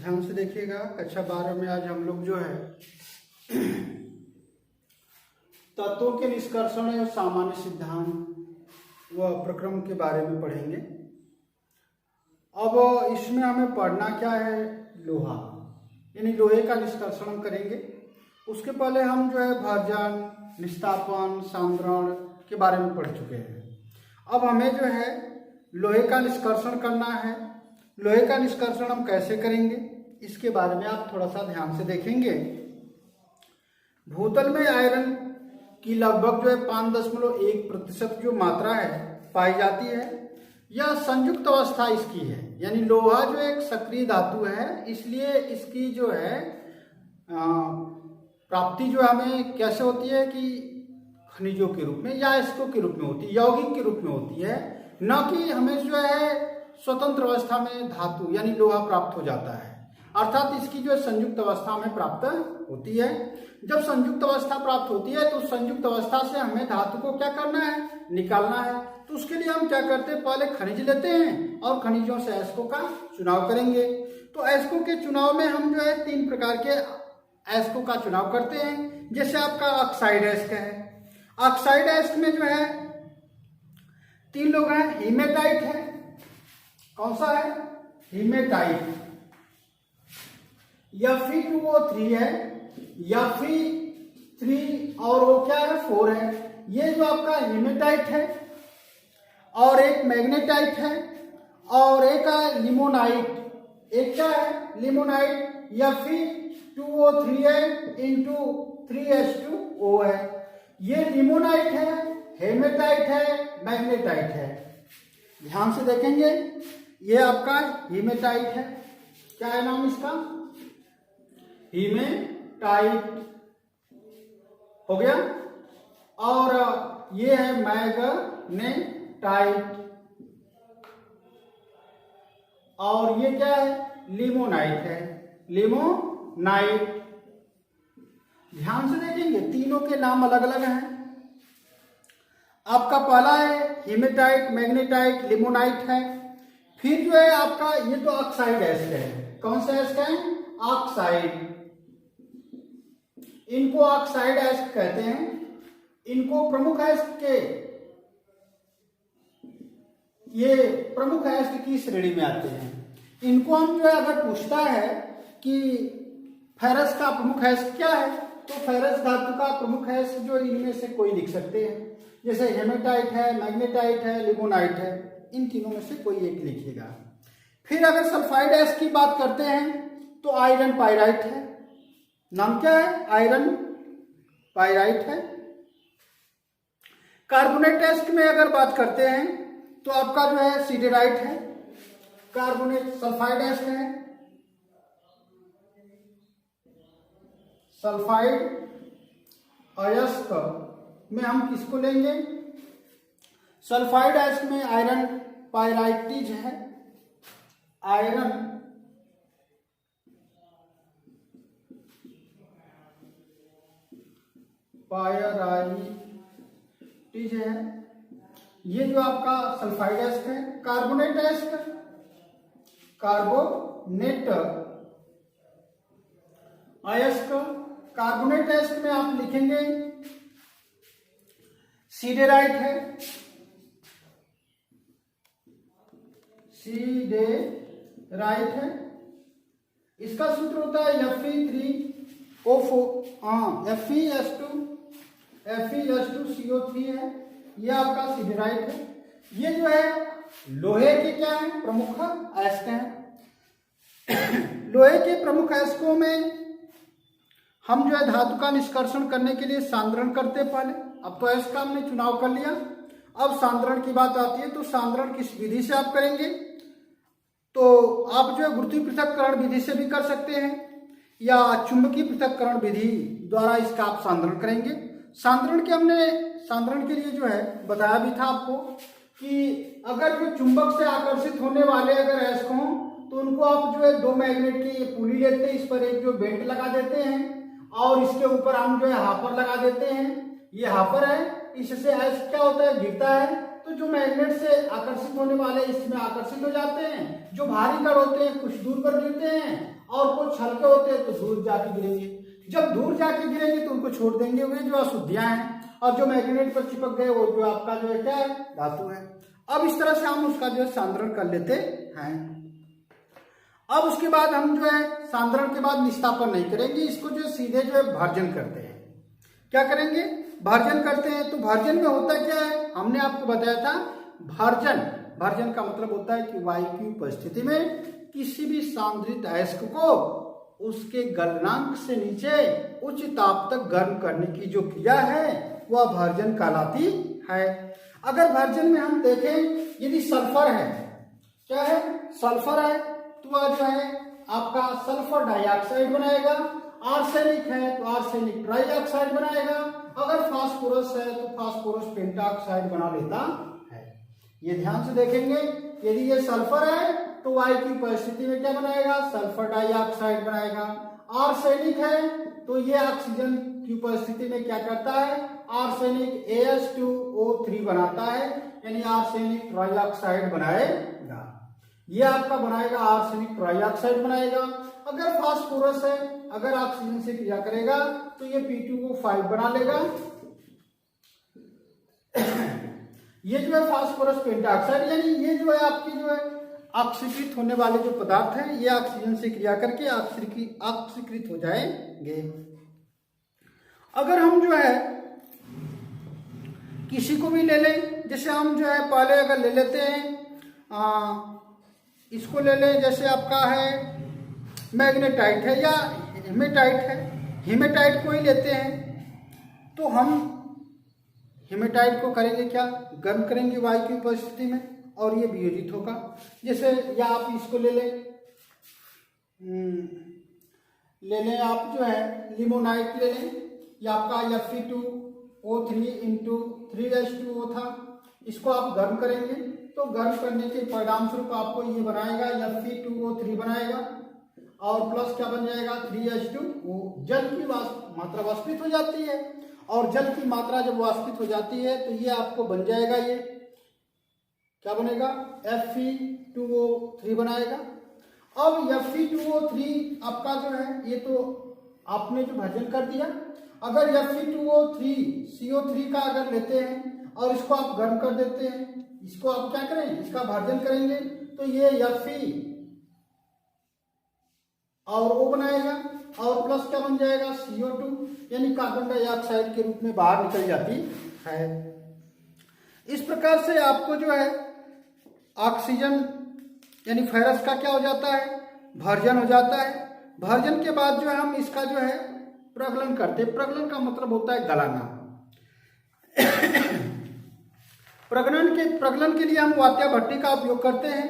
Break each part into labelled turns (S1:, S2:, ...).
S1: ध्यान से देखिएगा। कक्षा 12 में आज हम लोग जो है तत्वों के निष्कर्षण और सामान्य सिद्धांत व प्रक्रम के बारे में पढ़ेंगे। अब इसमें हमें पढ़ना क्या है, लोहा, यानी लोहे का निष्कर्षण हम करेंगे। उसके पहले हम जो है भर्जन, निस्तापन, सांद्रण के बारे में पढ़ चुके हैं। अब हमें जो है लोहे का निष्कर्षण करना है। लोहे का निष्कर्षण हम कैसे करेंगे इसके बारे में आप थोड़ा सा ध्यान से देखेंगे। भूतल में आयरन की लगभग जो है 5.1% जो मात्रा है पाई जाती है। यह संयुक्त अवस्था इसकी है, यानी लोहा जो एक सक्रिय धातु है, इसलिए इसकी जो है प्राप्ति जो हमें कैसे होती है कि खनिजों के रूप में या एस्को के रूप में होती है, यौगिक के रूप में होती है, न कि हमें जो है स्वतंत्र अवस्था में धातु यानी लोहा प्राप्त हो जाता है। अर्थात इसकी जो संयुक्त अवस्था में प्राप्त होती है। जब संयुक्त अवस्था प्राप्त होती है तो संयुक्त अवस्था से हमें धातु को क्या करना है, निकालना है। तो उसके लिए हम क्या करते हैं, पहले खनिज लेते हैं और खनिजों से एस्को का चुनाव करेंगे। तो एस्को के चुनाव में हम जो है 3 प्रकार के एस्को का चुनाव करते हैं। जैसे आपका ऑक्साइड एस्क है। ऑक्साइड एस्क में जो है 3 लोग हैं। हीमेटाइट है, कौन सा है, हीमेटाइट। Fe2O3 है, Fe3 और वो क्या है, 4 है। ये जो आपका हीमेटाइट है, और एक मैग्नेटाइट है, और एक है लिमोनाइट। एक क्या है, लिमोनाइट। Fe2O3 है इंटू 3H2O है। ये लिमोनाइट है, हेमेटाइट है, मैग्नेटाइट है। ध्यान से देखेंगे, ये आपका हीमेटाइट है। क्या है नाम इसका, हीमेटाइट हो गया। और ये है मैग्नेटाइट, और ये क्या है, लिमोनाइट है, लिमोनाइट। ध्यान से देखेंगे, तीनों के नाम अलग अलग हैं। आपका पहला है हीमेटाइट, मैग्नेटाइट, लिमोनाइट है। फिर जो है आपका ये तो ऑक्साइड एस्क है। कौन सा एस्क है, ऑक्साइड। इनको ऑक्साइड एस्क कहते हैं। इनको प्रमुख एस्क के, ये प्रमुख एस्क की श्रेणी में आते हैं। इनको हम जो है अगर पूछता है कि फेरस का प्रमुख एस्क क्या है, तो फेरस धातु का प्रमुख एस्क जो इनमें से कोई लिख सकते हैं। जैसे हेमेटाइट है, मैग्नेटाइट है, लिमोनाइट है, इन तीनों में से कोई एक लिखिएगा। फिर अगर सल्फाइड एस्क की बात करते हैं तो आयरन पाइराइट है। नाम क्या है, आयरन पाइराइट है। कार्बोनेट एस्क में अगर बात करते हैं तो आपका जो है सिडेराइट है। कार्बोनेट सल्फाइड एस्क है। सल्फाइड अयस्क में हम किसको लेंगे, सल्फाइड एस्क में आयरन पाइराइटिज है। आयरन पाइराइटिज है, ये जो आपका सल्फाइड एस्क है। कार्बोनेट एस्क, कार्बोनेट अयस्क, कार्बोनेट एस्क में आप लिखेंगे सिडेराइट है, सिडेराइट है। इसका सूत्र होता है Fe2CO3 है। ये आपका सिडेराइट है। ये जो है लोहे के क्या है, प्रमुख एस्क हैं। लोहे के प्रमुख एस्कों में हम जो है धातु का निष्कर्षण करने के लिए सांद्रण करते हैं पहले। अब तो एस्क का हमने चुनाव कर लिया, अब सांद्रण की बात आती है। तो सांद्रण किस विधि से आप करेंगे, तो आप जो है गुरुत्वीय पृथक्करण विधि से भी कर सकते हैं, या चुंबकीय पृथक्करण विधि द्वारा इसका आप सांद्रण करेंगे। सांद्रण के लिए जो है बताया भी था आपको कि अगर जो चुंबक से आकर्षित होने वाले अगर एस्क हों तो उनको आप जो है 2 मैग्नेट की ये पुली लेते हैं, इस पर एक जो बेल्ट लगा देते हैं और इसके ऊपर हम जो है हापर लगा देते हैं। ये हापर है, इससे एस्क क्या होता है, गिरता है। तो जो मैग्नेट से आकर्षित होने वाले इसमें आकर्षित हो जाते हैं, जो भारी कण होते हैं कुछ दूर पर गिरते हैं और कुछ हल्के होते हैं तो दूर जाके गिरेंगे। जब दूर जाके गिरेंगे तो उनको छोड़ देंगे, वे जो अशुद्धियां हैं, और जो मैग्नेट पर चिपक गए वो जो आपका जो है क्या है, धातु है। अब इस तरह से हम उसका जो है सांद्रण कर लेते हैं। अब उसके बाद हम जो है सांद्रण के बाद निस्तापन नहीं करेंगे, इसको जो सीधे जो है भर्जन करते हैं। क्या करेंगे, भर्जन करते हैं। तो भर्जन में होता क्या है, हमने आपको बताया था भर्जन का मतलब होता है कि वायु की उपस्थिति में किसी भी सांद्रित अयस्क को उसके गलनांक से नीचे उच्च ताप तक गर्म करने की जो क्रिया है वह भर्जन कहलाती है। अगर भर्जन में हम देखें, यदि सल्फर है, क्या है, सल्फर है, तो वह जो है आपका सल्फर डाइऑक्साइड बनाएगा। आर्सेनिक है तो आर्सेनिक ट्राइऑक्साइड बनाएगा। अगर फास्फोरस है तो फास्फोरस पेंटाऑक्साइड बना लेता है। ये ध्यान से देखेंगे, यदि ये सल्फर है तो वायु की परिस्थिति में क्या बनाएगा, सल्फर डाइऑक्साइड बनाएगा। आर्सेनिक है तो ये ऑक्सीजन की उपस्थिति में क्या करता है, आर्सेनिक AH2O3 बनाता है, यानी आर्सेनिक ट्राइऑक्साइड बनाएगा। ये आपका बनाएगा आर्सेनिक ट्राइऑक्साइड बनाएगा। अगर फास्फोरस है, अगर ऑक्सीजन से क्रिया करेगा तो ये P2O5 बना लेगा। ये जो है फास्फोरस पेंटाऑक्साइड, यानी ये जो है आपकी जो है ऑक्सीकृत होने वाले जो पदार्थ हैं ये ऑक्सीजन से क्रिया करके ऑक्सीकृत हो जाएंगे। अगर हम जो है किसी को भी ले लें, जैसे हम जो है पहले अगर ले लेते हैं इसको ले लें, जैसे आपका है मैग्नेटाइट है या हेमेटाइट है, हेमेटाइट को ही लेते हैं तो हम हेमेटाइट को करेंगे क्या, गर्म करेंगे वायु की उपस्थिति में और ये वियोजित होगा। जैसे या आप इसको ले लें आप जो है लिमोनाइट ले लें, या आपका Fe2O3 इंटू 3H2O था, इसको आप गर्म करेंगे तो गर्म करने के परिणाम स्वरूप आपको ये बनाएगा Fe2O3 बनाएगा और प्लस क्या बन जाएगा 3H2O। जल की मात्रा वाष्पित हो जाती है और जल की मात्रा जब वाष्पित हो जाती है तो ये आपको बन जाएगा, ये क्या बनेगा Fe2O3 बनाएगा। अब Fe2O3 आपका जो है ये तो आपने जो भर्जन कर दिया। अगर Fe2O3 CO3 का अगर लेते हैं और इसको आप गर्म कर देते हैं, इसको आप क्या करें, इसका भर्जन करेंगे तो ये Fe और O बनाएगा और प्लस क्या बन जाएगा CO2, यानी कार्बन डाइऑक्साइड के रूप में बाहर निकल जाती है। इस प्रकार से आपको जो है ऑक्सीजन यानी फेरस का क्या हो जाता है, भर्जन हो जाता है। भर्जन के बाद जो है हम इसका जो है प्रगलन करते हैं। प्रगलन का मतलब होता है गलाना। प्रगलन के लिए हम वात्या भट्टी का उपयोग करते हैं।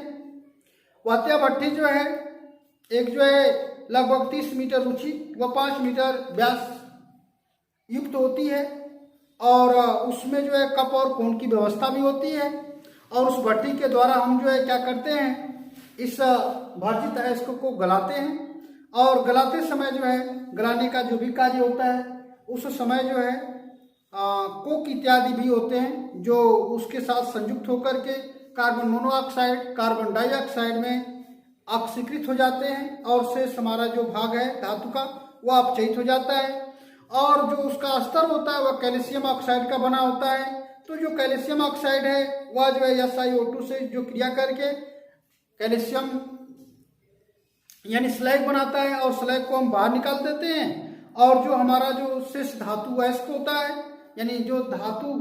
S1: वात्या भट्टी जो है एक जो है लगभग 30 मीटर ऊंची व 5 मीटर व्यास युक्त होती है और उसमें जो है कप और कोन की व्यवस्था भी होती है। और उस भट्टी के द्वारा हम जो है क्या करते हैं, इस भर्जित अयस्क को गलाते हैं और गलाते समय जो है गलाने का जो भी कार्य होता है उस समय जो है कोक इत्यादि भी होते हैं जो उसके साथ संयुक्त होकर के कार्बन मोनोऑक्साइड कार्बन डाइऑक्साइड में ऑक्सीकृत हो जाते हैं और शेष हमारा जो भाग है धातु का वह अपचयित हो जाता है। और जो उसका स्तर होता है वह कैल्शियम ऑक्साइड का बना होता है। तो जो कैल्शियम ऑक्साइड है वह जो है SiO2 से जो क्रिया करके कैल्शियम यानी स्लैग बनाता है और स्लैग को हम बाहर निकाल देते हैं। और जो हमारा जो शेष धातु अयस्क होता है यानी जो धातु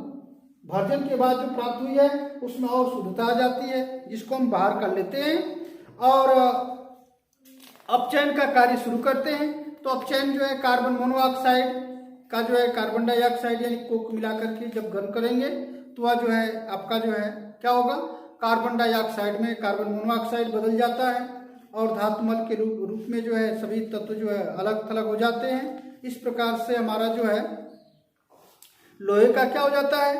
S1: भर्जन के बाद जो प्राप्त हुई है उसमें और शुद्धता आ जाती है जिसको हम बाहर कर लेते हैं और अपचयन का कार्य शुरू करते हैं। तो अपचयन जो है कार्बन मोनोऑक्साइड का जो है कार्बन डाइऑक्साइड यानी कोक मिला करके जब गर्म करेंगे तो वह जो है आपका जो है क्या होगा, कार्बन डाइऑक्साइड में कार्बन मोनोऑक्साइड बदल जाता है और धातुमल के रूप में जो है सभी तत्व जो है अलग थलग हो जाते हैं। इस प्रकार से हमारा जो है लोहे का क्या हो जाता है,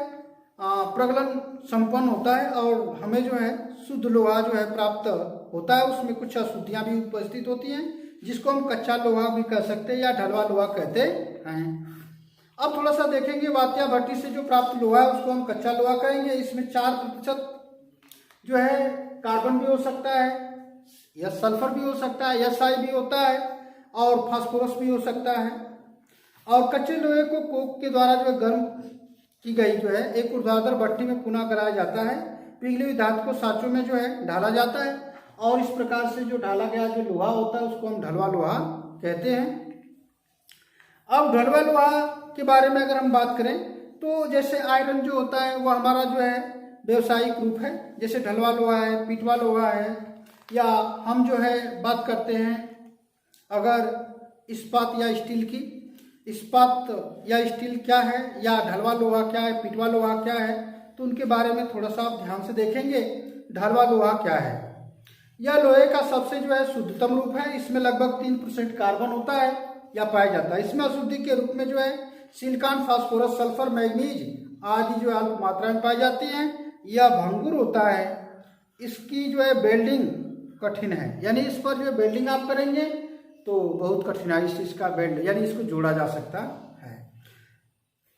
S1: प्रगलन संपन्न होता है और हमें जो है शुद्ध लोहा जो है प्राप्त होता है। उसमें कुछ अशुद्धियां भी उपस्थित होती हैं जिसको हम कच्चा लोहा भी कह सकते हैं या ढलवा लोहा कहते हैं। अब थोड़ा सा देखेंगे वात्या भट्टी से जो प्राप्त लोहा है उसको हम कच्चा लोहा कहेंगे। इसमें 4% जो है कार्बन भी हो सकता है, या सल्फर भी हो सकता है, SI भी होता है, और फास्फोरस भी हो सकता है। और कच्चे लोहे को कोक के द्वारा जो है गर्म की गई जो है एक ऊर्ध्वाधर भट्टी में पुनः गलाया जाता है। पिघली हुई धातु को साँचों में जो है ढाला जाता है, और इस प्रकार से जो ढाला गया जो लोहा होता है उसको हम ढलवा लोहा कहते हैं। अब ढलवा लोहा के बारे में अगर हम बात करें तो जैसे आयरन जो होता है वो हमारा जो है व्यवसायिक रूप है, जैसे ढलवा लोहा है, पीटवा लोहा है, या हम जो है बात करते हैं अगर इस्पात या स्टील की, इस्पात या स्टील क्या है, या ढलवा लोहा क्या है, पीटवा लोहा क्या है, तो उनके बारे में थोड़ा सा आप ध्यान से देखेंगे। ढलवा लोहा क्या है? यह लोहे का सबसे जो है शुद्धतम रूप है। इसमें लगभग 3% कार्बन होता है या पाया जाता है। इसमें अशुद्धि के रूप में जो है सिलिकॉन, फास्फोरस, सल्फर, मैग्नीज आदि जो अल्प मात्रा में पाई जाती हैं। यह भंगुर होता है। इसकी जो है वेल्डिंग कठिन है, यानी इस पर जो वेल्डिंग आप करेंगे तो बहुत कठिनाई से इसका वेल्ड यानी इसको जोड़ा जा सकता है।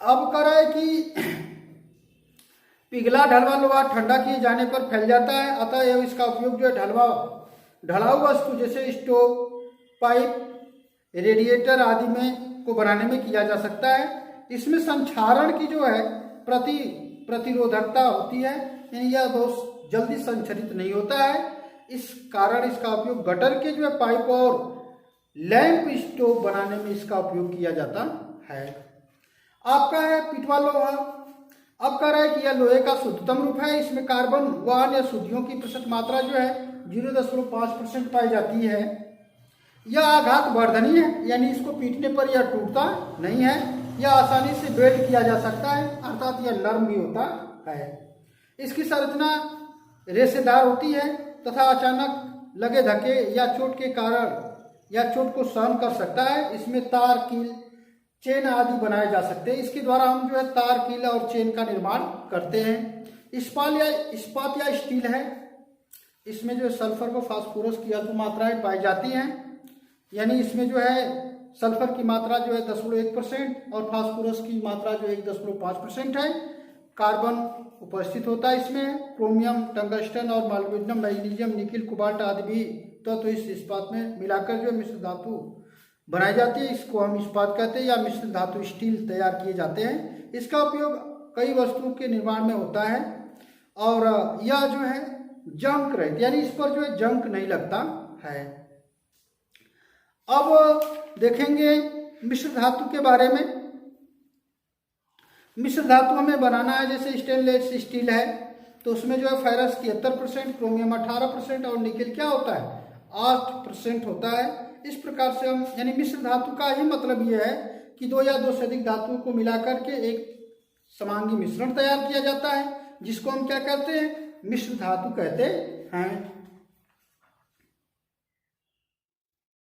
S1: अब कह रहा है कि पिघला ढलवा लोहा ठंडा किए जाने पर फैल जाता है, अतः इसका उपयोग जो है ढलाऊ वस्तु जैसे स्टोव, पाइप, रेडिएटर आदि में को बनाने में किया जा सकता है। इसमें संक्षारण की जो है प्रतिरोधकता होती है, यानी यह बहुत जल्दी संक्षरित नहीं होता है। इस कारण इसका उपयोग गटर के जो है पाइप और लैंप स्टोव बनाने में इसका उपयोग किया जाता है। आपका है पीटवा लोहा। अब कह रहा है कि यह लोहे का शुद्धतम रूप है। इसमें कार्बन व अन्य शुद्धियों की प्रतिशत मात्रा जो है 0.5% पाई जाती है। यह आघात वर्धनीय है, यानी इसको पीटने पर यह टूटता नहीं है। यह आसानी से बेल्ट किया जा सकता है, अर्थात यह नर्म भी होता है। इसकी संरचना रेशेदार होती है तथा अचानक लगे धक्के या चोट के कारण या चोट को सहन कर सकता है। इसमें तार, कील, चेन आदि बनाए जा सकते हैं। इसके द्वारा हम जो है तार, कील और चेन का निर्माण करते हैं। इस्पात या स्टील है। इसमें जो सल्फर व फास्फोरस की अल्प मात्राएं पाई जाती हैं, यानी इसमें जो है सल्फर की मात्रा जो है 0.1% और फास्फोरस की मात्रा जो 1.5% है। कार्बन उपस्थित होता है इसमें। क्रोमियम, टंगस्टन और मोलिब्डेनम, मैग्नीशियम, निकिल, कोबाल्ट आदि भी तो इस इस्पात में मिलाकर जो मिश्र धातु बनाई जाती है। इसको हम इस्पात कहते हैं, या मिश्र धातु स्टील तैयार किए जाते हैं। इसका उपयोग कई वस्तुओं के निर्माण में होता है, और यह जो है जंग रहित, यानी इस पर जो है जंग नहीं लगता है। अब देखेंगे मिश्र धातु के बारे में। मिश्र धातु हमें बनाना है, जैसे स्टेनलेस स्टील है तो उसमें जो है फेरस 73%, क्रोमियम 18% और निकेल क्या होता है 8% होता है। इस प्रकार से हम यानी मिश्र धातु का ही मतलब यह है कि दो या दो से अधिक धातुओं को मिलाकर के एक समांगी मिश्रण तैयार किया जाता है, जिसको हम क्या कहते हैं, मिश्र धातु कहते हैं।